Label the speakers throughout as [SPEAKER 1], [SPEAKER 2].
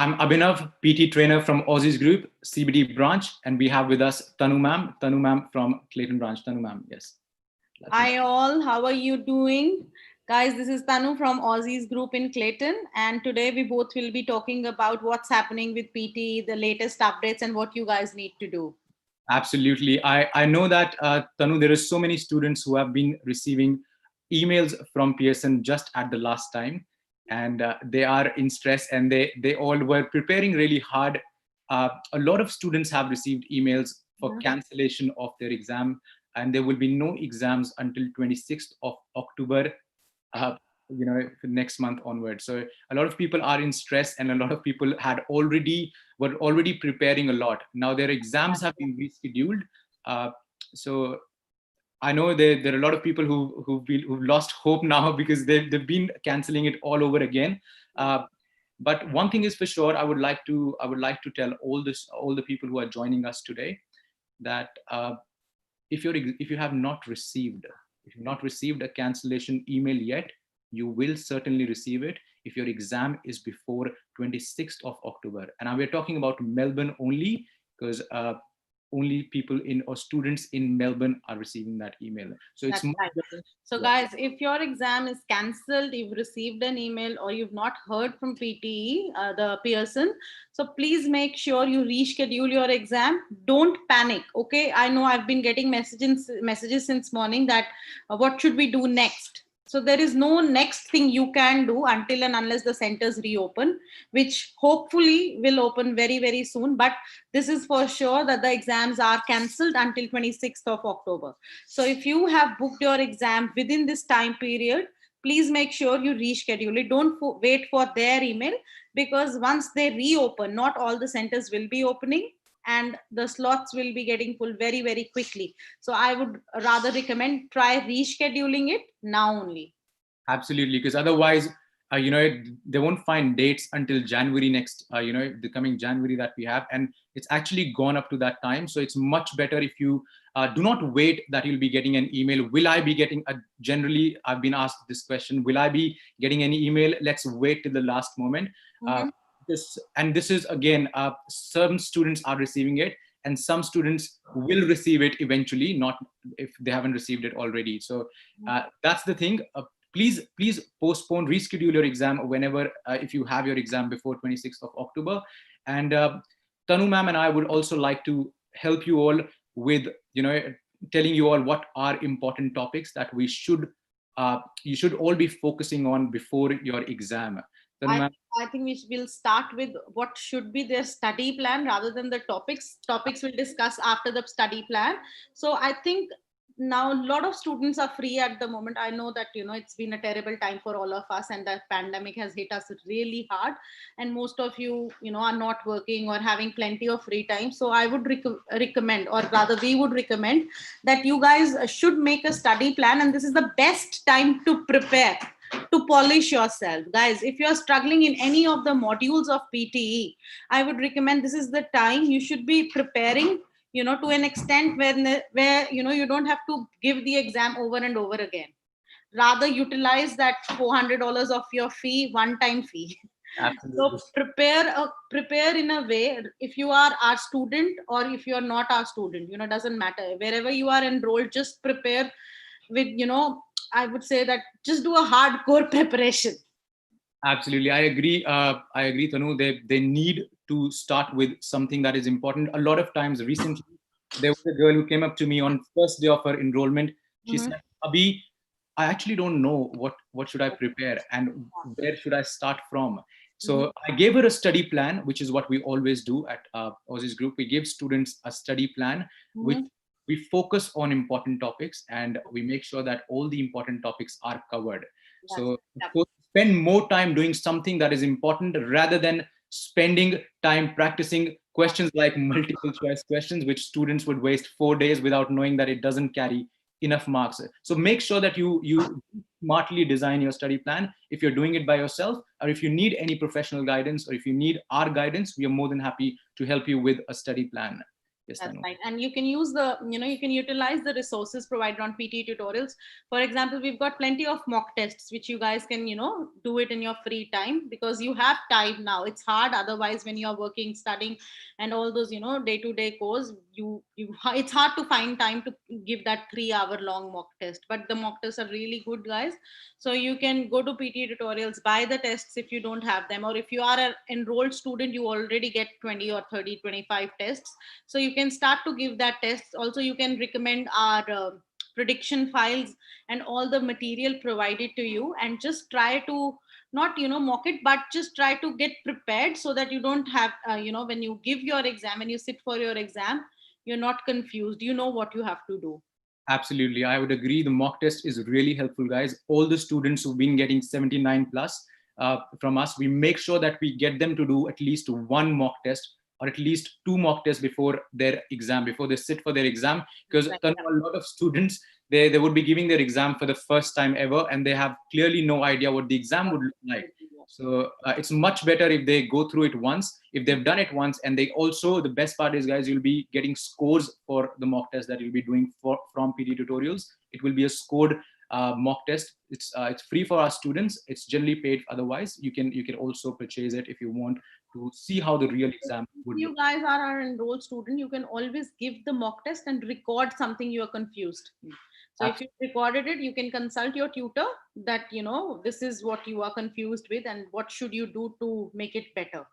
[SPEAKER 1] I'm Abhinav, PT trainer from Aussizz Group, CBD branch, and we have with us Tanu ma'am from Clayton branch. Tanu ma'am, yes.
[SPEAKER 2] Hi all, how are you doing? Guys, this is Tanu from Aussizz Group in Clayton, and today we both will be talking about what's happening with PT, the latest updates, and what you guys need to do.
[SPEAKER 1] Absolutely. I know that, Tanu, there are so many students who have been receiving emails from Pearson just at the last time, and they are in stress and they all were preparing really hard. A lot of students have received emails for cancellation of their exam, and there will be no exams until 26th of October, uh, next month onward. So a lot of people are in stress, and a lot of people were already preparing a lot. Now their exams have been rescheduled. Uh, so I know there are a lot of people who've lost hope now because they've been canceling it all over again. But one thing is for sure, I would like to tell all the people who are joining us today that if you have not received a cancellation email yet, you will certainly receive it if your exam is before 26th of October. And now we're talking about Melbourne only, because only people in or students in Melbourne are receiving that email. So it's
[SPEAKER 2] That's
[SPEAKER 1] much
[SPEAKER 2] right.
[SPEAKER 1] better.
[SPEAKER 2] So,
[SPEAKER 1] Yeah,
[SPEAKER 2] guys, if your exam is cancelled, you've received an email, or you've not heard from PTE, the Pearson, so please make sure you reschedule your exam. Don't panic. Okay, I know I've been getting messages since morning that what should we do next. So there is no next thing you can do until and unless the centers reopen, which hopefully will open very very soon. But this is for sure that the exams are cancelled until 26th of October. So if you have booked your exam within this time period, please make sure you reschedule it. Don't wait for their email, because once they reopen, not all the centers will be opening, and the slots will be getting full very very quickly. So I would rather recommend try rescheduling it now only.
[SPEAKER 1] absolutely, because otherwise, they won't find dates until January next, the coming January that we have, and it's actually gone up to that time. So it's much better if you do not wait that you'll be getting an email. Will I be getting a? Generally, I've been asked this question: will I be getting any email? Let's wait till the last moment. Uh,
[SPEAKER 2] Mhm.
[SPEAKER 1] this is again, some students are receiving it, and some students will receive it eventually, not if they haven't received it already. So that's the thing. Please postpone, reschedule your exam whenever, if you have your exam before 26th of October. And Tanu ma'am and I would also like to help you all with, telling you all what are important topics that you should all be focusing on before your exam. Tanu
[SPEAKER 2] I,
[SPEAKER 1] ma'am.
[SPEAKER 2] I think we will start with what should be their study plan rather than the topics. Topics we'll discuss after the study plan. So I think now a lot of students are free at the moment. I know that it's been a terrible time for all of us, and the pandemic has hit us really hard. And most of you are not working or having plenty of free time. So I would recommend, or rather, we would recommend that you guys should make a study plan, and this is the best time to prepare, to polish yourself. Guys, if you're struggling in any of the modules of PTE, I would recommend this is the time you should be preparing, to an extent where you don't have to give the exam over and over again. Rather utilize that $400 of your fee, one time fee. So
[SPEAKER 1] Absolutely.
[SPEAKER 2] prepare in a way. If you are our student or if you are not our student, doesn't matter. Wherever you are enrolled, just prepare with, I would say that just do a hardcore preparation.
[SPEAKER 1] Absolutely, I agree. I agree, Tanu. They need to start with something that is important. A lot of times, recently, there was a girl who came up to me on first day of her enrollment. She
[SPEAKER 2] Mhm.
[SPEAKER 1] said, "Abhi, I actually don't know what should I prepare and where should I start from."
[SPEAKER 2] Mhm.
[SPEAKER 1] So I gave her a study plan, which is what we always do at Aussizz Group. We give students a study plan, which
[SPEAKER 2] Mhm.
[SPEAKER 1] we focus on important topics and we make sure that all the important topics are covered.
[SPEAKER 2] That's
[SPEAKER 1] So of
[SPEAKER 2] yep.
[SPEAKER 1] course, spend more time doing something that is important rather than spending time practicing questions like multiple choice questions, which students would waste 4 days without knowing that it doesn't carry enough marks. So make sure that you smartly design your study plan. If you're doing it by yourself, or if you need any professional guidance, or if you need our guidance, we are more than happy to help you with a study plan. Yes,
[SPEAKER 2] That's
[SPEAKER 1] Tanu.
[SPEAKER 2] right. And you can use the, you can utilize the resources provided on PTE tutorials. For example, we've got plenty of mock tests, which you guys can, do it in your free time, because you have time now. It's hard. Otherwise, when you're working, studying, and all those, day-to-day course, it's hard to find time to give that 3 hour long mock test. But the mock tests are really good, guys. So you can go to PTE tutorials, buy the tests if you don't have them, or if you are an enrolled student, you already get 20 or 30, 25 tests. So you can start to give that test. Also, you can recommend our prediction files and all the material provided to you, and just try to not mock it, but just try to get prepared, so that you don't have when you give your exam and you sit for your exam, you're not confused, you know what you have to do.
[SPEAKER 1] Absolutely. I would agree. The mock test is really helpful, guys. All the students who've been getting 79 plus from us, we make sure that we get them to do at least one mock test, or at least 2 mock tests before their exam, before they sit for their exam. Because
[SPEAKER 2] Right.
[SPEAKER 1] a lot of students, they would be giving their exam for the first time ever, and they have clearly no idea what the exam would look like. So it's much better if they go through it once, if they've done it once. And they also, the best part is, guys, you'll be getting scores for the mock test that you'll be doing from PD tutorials. It will be a scored mock test. It's free for our students. It's generally paid otherwise. You can also purchase it if you want to see how the real exam would
[SPEAKER 2] You
[SPEAKER 1] look.
[SPEAKER 2] guys are an enrolled student, you can always give the mock test and record something you are confused. So if you recorded it, you can consult your tutor that, this is what you are confused with and what should you do to make it better.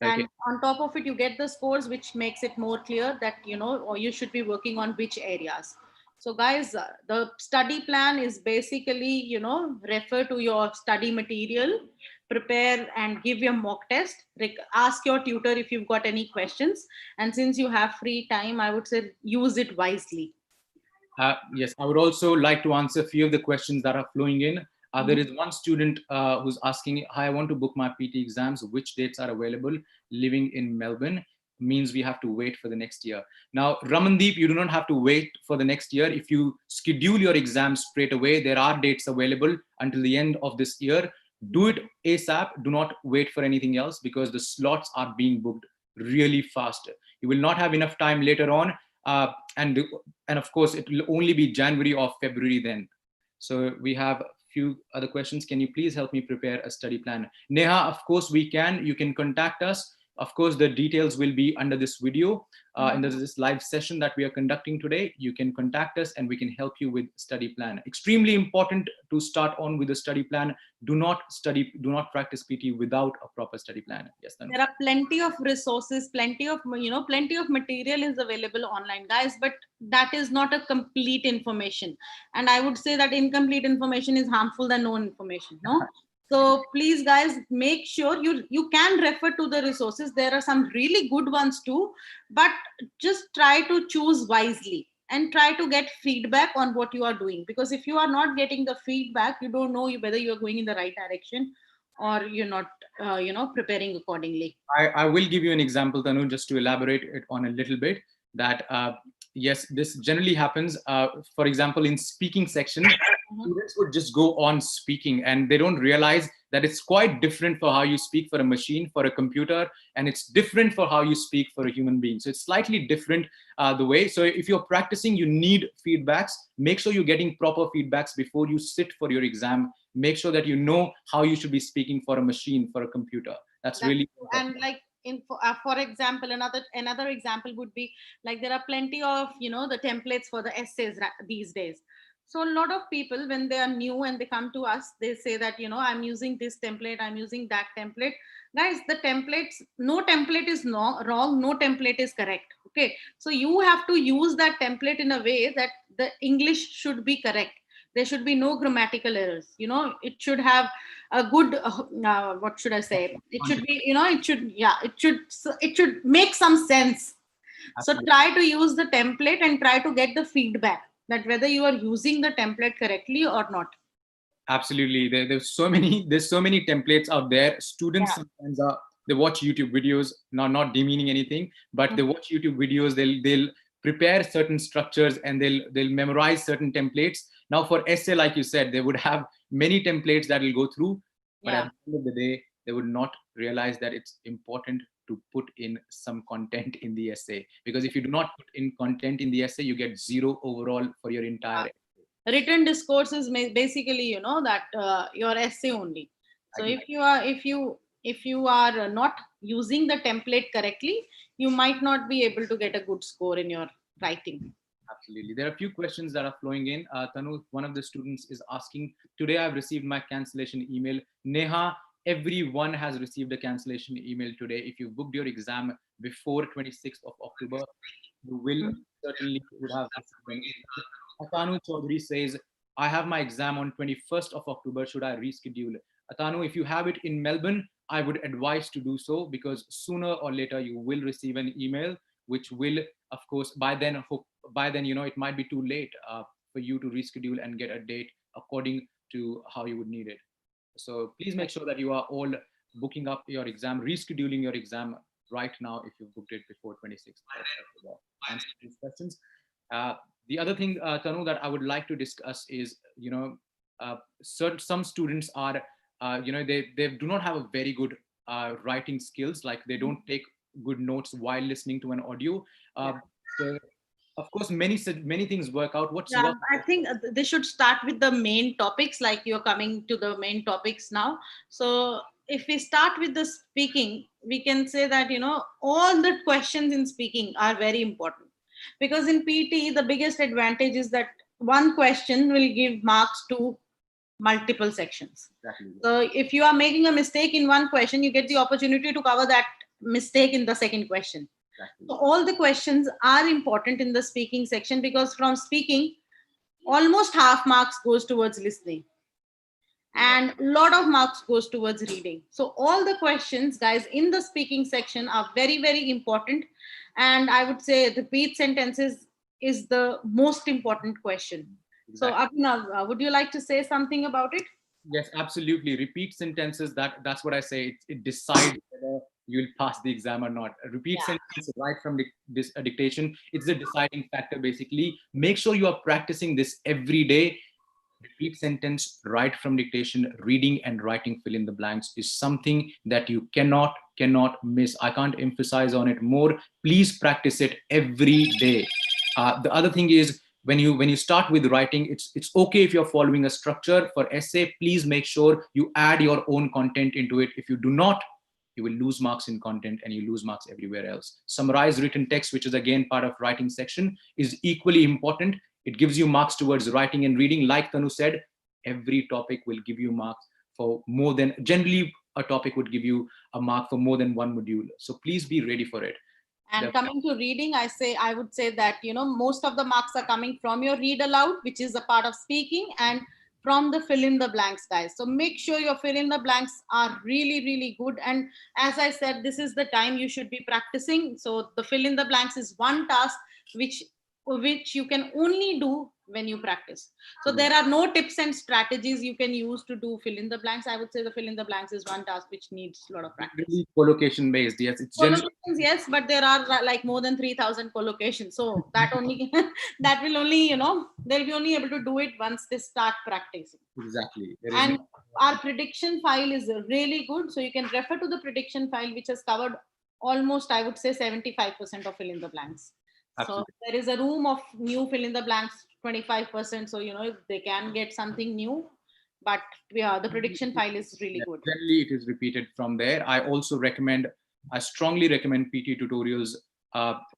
[SPEAKER 1] Okay.
[SPEAKER 2] And on top of it, you get the scores, which makes it more clear that, or you should be working on which areas. So guys, the study plan is basically, refer to your study material, prepare and give your mock test, ask your tutor if you've got any questions. And since you have free time, I would say use it wisely.
[SPEAKER 1] Yes, I would also like to answer a few of the questions that are flowing in. There is one student who's asking, hi, I want to book my PT exams. Which dates are available? Living in Melbourne means we have to wait for the next year. Now, Ramandeep, you do not have to wait for the next year. If you schedule your exams straight away, there are dates available until the end of this year. Do it ASAP. Do not wait for anything else, because the slots are being booked really fast. You will not have enough time later on. And of course, it will only be January or February then. So we have a few other questions. Can you please help me prepare a study plan? Neha, of course we can. You can contact us. Of course, the details will be under this video. In this live session that we are conducting today, you can contact us and we can help you with study plan. Extremely important to start on with a study plan. Do not practice PT without a proper study plan. Yes, Tanu.
[SPEAKER 2] There are plenty of resources, plenty of material is available online, guys, but that is not a complete information. And I would say that incomplete information is harmful than no information, no? So please, guys, make sure you can refer to the resources. There are some really good ones too, but just try to choose wisely and try to get feedback on what you are doing. Because if you are not getting the feedback, you don't know whether you are going in the right direction or you're not, preparing accordingly.
[SPEAKER 1] I will give you an example, Tanu, just to elaborate it on a little bit. That yes, this generally happens. For example, in speaking section, students would just go on speaking, and they don't realize that it's quite different for how you speak for a machine, for a computer, and it's different for how you speak for a human being. So it's slightly different the way. So if you're practicing, you need feedbacks. Make sure you're getting proper feedbacks before you sit for your exam. Make sure that you know how you should be speaking for a machine, for a computer. That's really important.
[SPEAKER 2] And like for example, another example would be like there are plenty of the templates for the essays these days. So a lot of people, when they are new and they come to us, they say that I'm using this template, I'm using that template. Guys, the templates, no template is wrong, no template is correct. Okay, so you have to use that template in a way that the English should be correct. There should be no grammatical errors. It should have a good what should I say, it should be it should make some sense. So try to use the template and try to get the feedback that whether you are using the template correctly or not.
[SPEAKER 1] Absolutely. There's so many templates out there. Students sometimes they watch YouTube videos, not demeaning anything, but they watch YouTube videos. They'll prepare certain structures and they'll memorize certain templates. Now for essay, like you said, they would have many templates that will go through, but at the end of the day, they would not realize that it's important to put in some content in the essay, because if you do not put in content in the essay, you get 0 overall for your entire essay.
[SPEAKER 2] Written discourse is basically, you know, that your essay only. So if you are not using the template correctly, you might not be able to get a good score in your writing.
[SPEAKER 1] Absolutely. There are a few questions that are flowing in. Tanu, one of the students is asking, today I've received my cancellation email. Neha, everyone has received a cancellation email today. If you booked your exam before 26th of October, you will certainly would have received an email. Atanu Chaudhary says, I have my exam on 21st of October. Should I reschedule? Atanu, if you have it in Melbourne, I would advise to do so, because sooner or later you will receive an email, which will, of course, by then, you know, it might be too late for you to reschedule and get a date according to how you would need it. So please make sure that you are all booking up your exam, rescheduling your exam right now if you booked it before 26th. Answer these questions. The other thing, Tanu, that I would like to discuss is, you know, some students are, you know, they do not have a very good writing skills, like they don't take good notes while listening to an audio. So of course, many things work out.
[SPEAKER 2] I think they should start with the main topics, like you're coming to the main topics now. So if we start with the speaking, we can say that, you know, all the questions in speaking are very important, because in PT, the biggest advantage is that one question will give marks to multiple sections.
[SPEAKER 1] Exactly.
[SPEAKER 2] So if you are making a mistake in one question, you get the opportunity to cover that mistake in the second question.
[SPEAKER 1] Exactly.
[SPEAKER 2] So all the questions are important in the speaking section, because from speaking, almost half marks goes towards listening and a lot of marks goes towards reading. So all the questions, guys, in the speaking section are very, very important. And I would say repeat sentences is the most important question. Exactly. So Abhinav, would you like to say something about it?
[SPEAKER 1] Yes, absolutely. Repeat sentences, that's what I say. It decides whether you'll pass the exam or not. A repeat sentence right from this dictation, it's the deciding factor, basically. Make sure you are practicing this every day. Repeat sentence right from dictation, reading and writing fill in the blanks is something that you cannot miss. I can't emphasize on it more. Please practice it every day. The other thing is, when you start with writing, it's okay if you're following a structure. For essay, please make sure you add your own content into it. If you do not, you will lose marks in content and you lose marks everywhere else. Summarize written text, which is again part of writing section, is equally important. It gives you marks towards writing and reading. Like Tanu said, every topic will give you marks for more than, generally a topic would give you a mark for more than one module. So please be ready for it.
[SPEAKER 2] And coming to reading, I would say that, you know, most of the marks are coming from your read aloud, which is a part of speaking, and from the fill in the blanks, guys. So make sure your fill in the blanks are really, really good. And as I said, this is the time you should be practicing. So the fill in the blanks is one task which you can only do when you practice. So there are no tips and strategies you can use to do fill in the blanks. I would say the fill in the blanks is one task which needs a lot of practice.
[SPEAKER 1] Really collocation based, yes. It's
[SPEAKER 2] collocations, yes, but there are like more than 3,000 collocations. So that only that will only, you know, they'll be only able to do it once they start practicing.
[SPEAKER 1] Exactly.
[SPEAKER 2] And our prediction file is really good. So you can refer to the prediction file, which has covered almost, I would say, 75% of fill in the blanks. Absolutely. So there is a room of new fill in the blanks, 25%. So, you know, if they can get something new, but yeah, the prediction file is really good.
[SPEAKER 1] Generally, it is repeated from there. I strongly recommend PT tutorials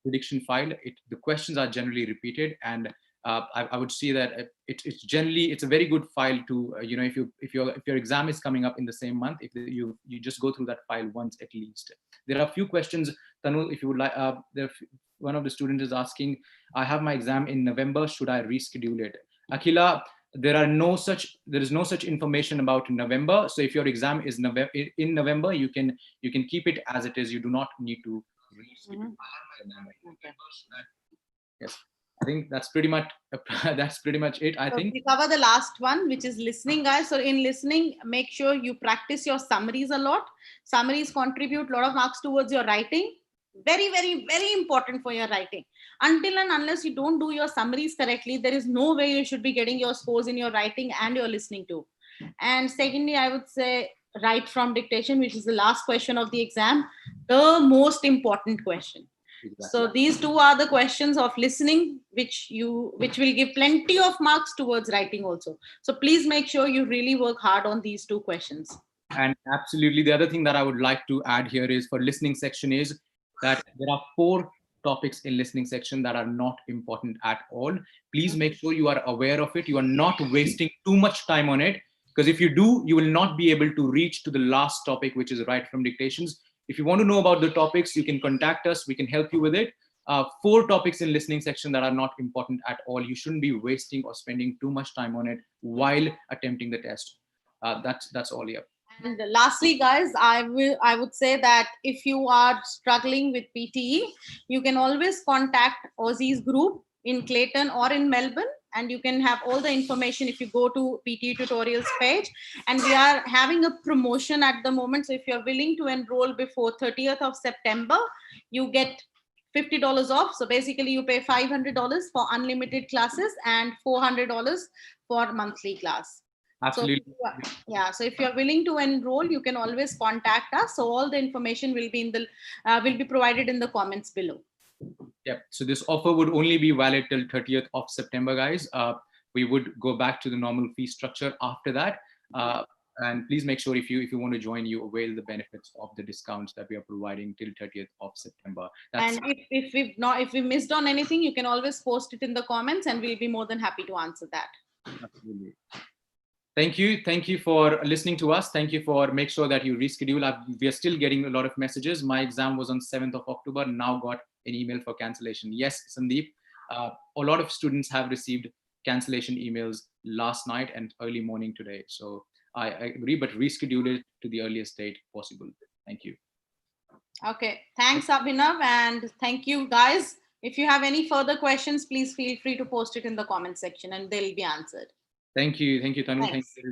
[SPEAKER 1] prediction file. The questions are generally repeated, and I would say that it's a very good file to, you know, if your exam is coming up in the same month, if you just go through that file once at least. There are a few questions, Tanu, if you would like. One of the students is asking, I have my exam in November, should I reschedule it? Akhila, there is no such information about November. So if your exam is in November, you can keep it as it is. You do not need to reschedule. Yes, I think that's pretty much it. I think
[SPEAKER 2] we cover the last one, which is listening, guys. So in listening, make sure you practice your summaries a lot. Summaries contribute a lot of marks towards your writing. Very, very, very important for your writing. Until and unless you don't do your summaries correctly, there is no way you should be getting your scores in your writing and your listening too. And secondly, I would say write from dictation, which is the last question of the exam, the most important question.
[SPEAKER 1] Exactly.
[SPEAKER 2] So these two are the questions of listening, which will give plenty of marks towards writing also. So please make sure you really work hard on these two questions.
[SPEAKER 1] And absolutely, the other thing that I would like to add here is for listening section is that there are 4 topics in listening section that are not important at all. Please make sure you are aware of it. You are not wasting too much time on it, because if you do, you will not be able to reach to the last topic, which is write from dictations. If you want to know about the topics, you can contact us. We can help you with it. 4 topics in listening section that are not important at all. You shouldn't be wasting or spending too much time on it while attempting the test. That's all. Yeah.
[SPEAKER 2] And lastly, guys, I would say that if you are struggling with PTE, you can always contact Aussizz group in Clayton or in Melbourne, and you can have all the information if you go to PTE tutorials page. And we are having a promotion at the moment. So if you're willing to enroll before 30th of September, you get $50 off. So basically you pay $500 for unlimited classes and $400 for monthly class.
[SPEAKER 1] Absolutely.
[SPEAKER 2] So if you're willing to enroll, you can always contact us. So all the information will be in the will be provided in the comments below.
[SPEAKER 1] Yeah. So this offer would only be valid till 30th of September, guys. We would go back to the normal fee structure after that. And please make sure if you want to join, you avail the benefits of the discounts that we are providing till 30th of September.
[SPEAKER 2] And if we missed on anything, you can always post it in the comments, and we'll be more than happy to answer that.
[SPEAKER 1] Absolutely. Thank you for listening to us. Thank you for make sure that you reschedule. We are still getting a lot of messages. My exam was on 7th of October. Now got an email for cancellation. Yes, Sandeep, a lot of students have received cancellation emails last night and early morning today. So I agree, but reschedule it to the earliest date possible. Thank you.
[SPEAKER 2] Okay, thanks, Abhinav, and thank you, guys. If you have any further questions, please feel free to post it in the comment section and they'll be answered.
[SPEAKER 1] Thank you, Tanu. Thank you.